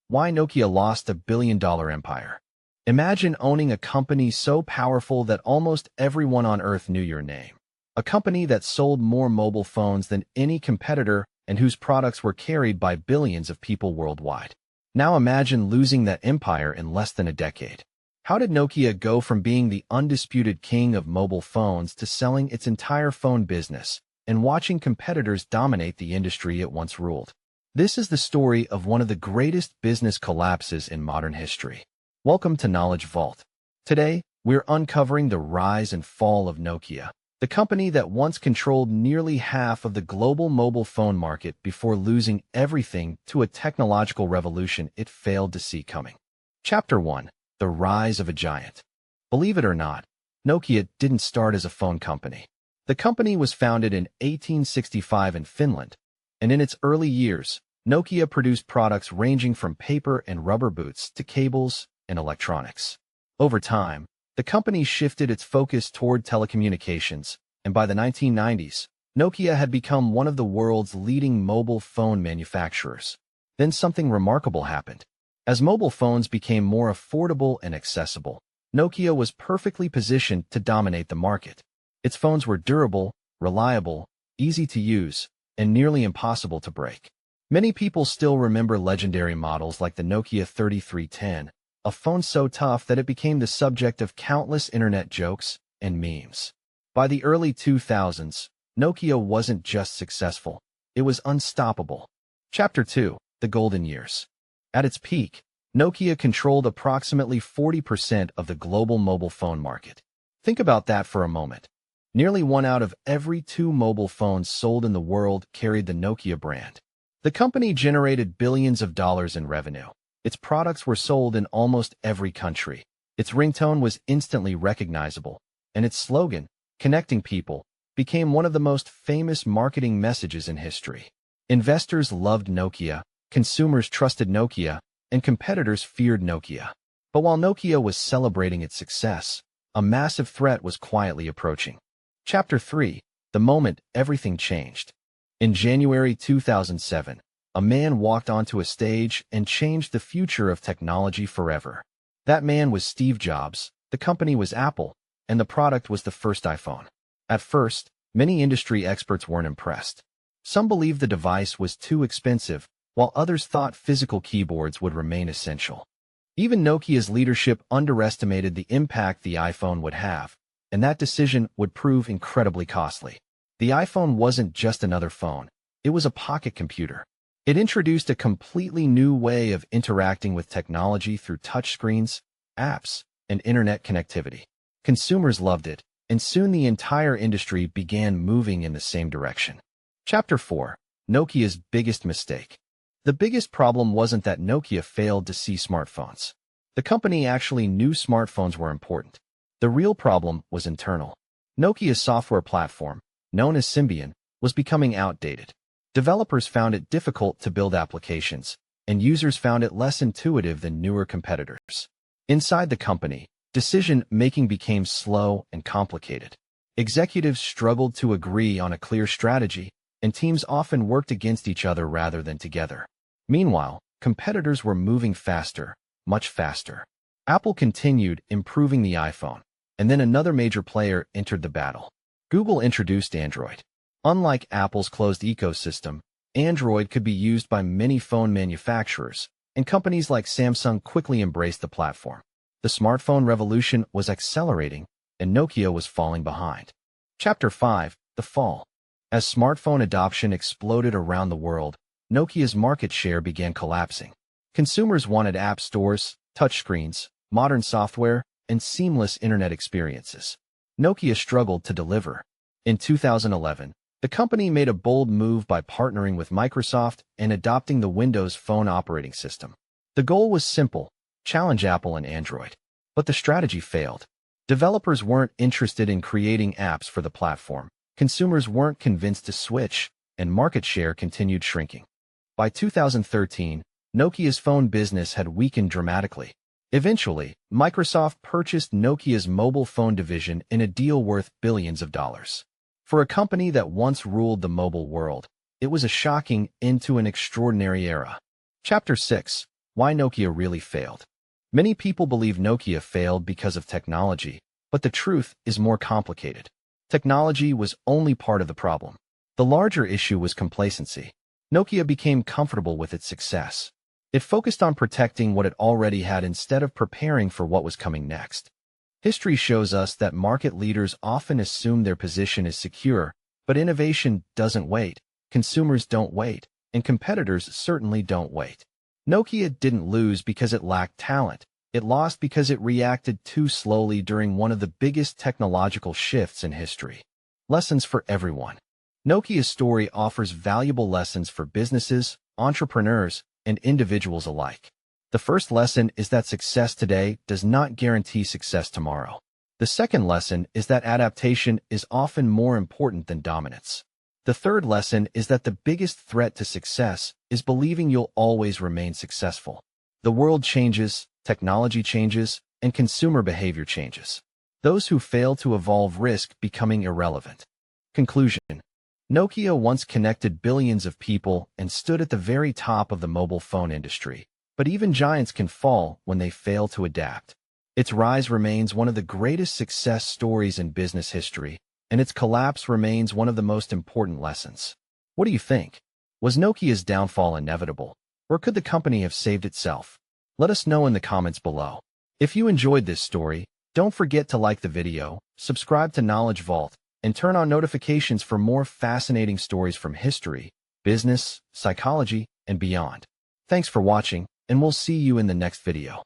Why Nokia lost a $1 billion empire. Imagine owning a company so powerful that almost everyone on Earth knew your name. A company that sold more mobile phones than any competitor and whose products were carried by billions of people worldwide. Now imagine losing that empire in less than a decade. How did Nokia go from being the undisputed king of mobile phones to selling its entire phone business and watching competitors dominate the industry it once ruled? This is the story of one of the greatest business collapses in modern history. Welcome to Knowledge Vault. Today, we're uncovering the rise and fall of Nokia, the company that once controlled nearly half of the global mobile phone market before losing everything to a technological revolution it failed to see coming. Chapter 1. The Rise of a Giant. Believe it or not, Nokia didn't start as a phone company. The company was founded in 1865 in Finland, and in its early years, Nokia produced products ranging from paper and rubber boots to cables and electronics. Over time, the company shifted its focus toward telecommunications, and by the 1990s, Nokia had become one of the world's leading mobile phone manufacturers. Then something remarkable happened. As mobile phones became more affordable and accessible, Nokia was perfectly positioned to dominate the market. Its phones were durable, reliable, easy to use, and nearly impossible to break. Many people still remember legendary models like the Nokia 3310, a phone so tough that it became the subject of countless internet jokes and memes. By the early 2000s, Nokia wasn't just successful, it was unstoppable. Chapter 2. The Golden Years. At its peak, Nokia controlled approximately 40% of the global mobile phone market. Think about that for a moment. Nearly 1 out of every 2 mobile phones sold in the world carried the Nokia brand. The company generated billions of dollars in revenue. Its products were sold in almost every country. Its ringtone was instantly recognizable, and its slogan, "Connecting People," became one of the most famous marketing messages in history. Investors loved Nokia, consumers trusted Nokia, and competitors feared Nokia. But while Nokia was celebrating its success, a massive threat was quietly approaching. Chapter 3. The Moment Everything Changed. In January 2007, a man walked onto a stage and changed the future of technology forever. That man was Steve Jobs, the company was Apple, and the product was the first iPhone. At first, many industry experts weren't impressed. Some believed the device was too expensive, while others thought physical keyboards would remain essential. Even Nokia's leadership underestimated the impact the iPhone would have, and that decision would prove incredibly costly. The iPhone wasn't just another phone, it was a pocket computer. It introduced a completely new way of interacting with technology through touchscreens, apps, and internet connectivity. Consumers loved it, and soon the entire industry began moving in the same direction. Chapter 4. Nokia's Biggest Mistake. The biggest problem wasn't that Nokia failed to see smartphones. The company actually knew smartphones were important. The real problem was internal. Nokia's software platform, known as Symbian, was becoming outdated. Developers found it difficult to build applications, and users found it less intuitive than newer competitors. Inside the company, decision-making became slow and complicated. Executives struggled to agree on a clear strategy, and teams often worked against each other rather than together. Meanwhile, competitors were moving faster, much faster. Apple continued improving the iPhone, and then another major player entered the battle. Google introduced Android. Unlike Apple's closed ecosystem, Android could be used by many phone manufacturers, and companies like Samsung quickly embraced the platform. The smartphone revolution was accelerating, and Nokia was falling behind. Chapter 5. The Fall. As smartphone adoption exploded around the world, Nokia's market share began collapsing. Consumers wanted app stores, touchscreens, modern software, and seamless internet experiences. Nokia struggled to deliver. In 2011, the company made a bold move by partnering with Microsoft and adopting the Windows Phone operating system. The goal was simple: challenge Apple and Android. But the strategy failed. Developers weren't interested in creating apps for the platform, consumers weren't convinced to switch, and market share continued shrinking. By 2013, Nokia's phone business had weakened dramatically. Eventually, Microsoft purchased Nokia's mobile phone division in a deal worth billions of dollars. For a company that once ruled the mobile world, it was a shocking end to an extraordinary era. Chapter 6. Why Nokia really failed. Many people believe Nokia failed because of technology, but the truth is more complicated. Technology was only part of the problem. The larger issue was complacency. Nokia became comfortable with its success. It focused on protecting what it already had instead of preparing for what was coming next. History shows us that market leaders often assume their position is secure, but innovation doesn't wait, consumers don't wait, and competitors certainly don't wait. Nokia didn't lose because it lacked talent. It lost because it reacted too slowly during one of the biggest technological shifts in history. Lessons for everyone. Nokia's story offers valuable lessons for businesses, entrepreneurs, and individuals alike. The first lesson is that success today does not guarantee success tomorrow. The second lesson is that adaptation is often more important than dominance. The third lesson is that the biggest threat to success is believing you'll always remain successful. The world changes, technology changes, and consumer behavior changes. Those who fail to evolve risk becoming irrelevant. Conclusion. Nokia once connected billions of people and stood at the very top of the mobile phone industry. But even giants can fall when they fail to adapt. Its rise remains one of the greatest success stories in business history, and its collapse remains one of the most important lessons. What do you think? Was Nokia's downfall inevitable, or could the company have saved itself? Let us know in the comments below. If you enjoyed this story, don't forget to like the video, subscribe to Knowledge Vault, and turn on notifications for more fascinating stories from history, business, psychology, and beyond. Thanks for watching, and we'll see you in the next video.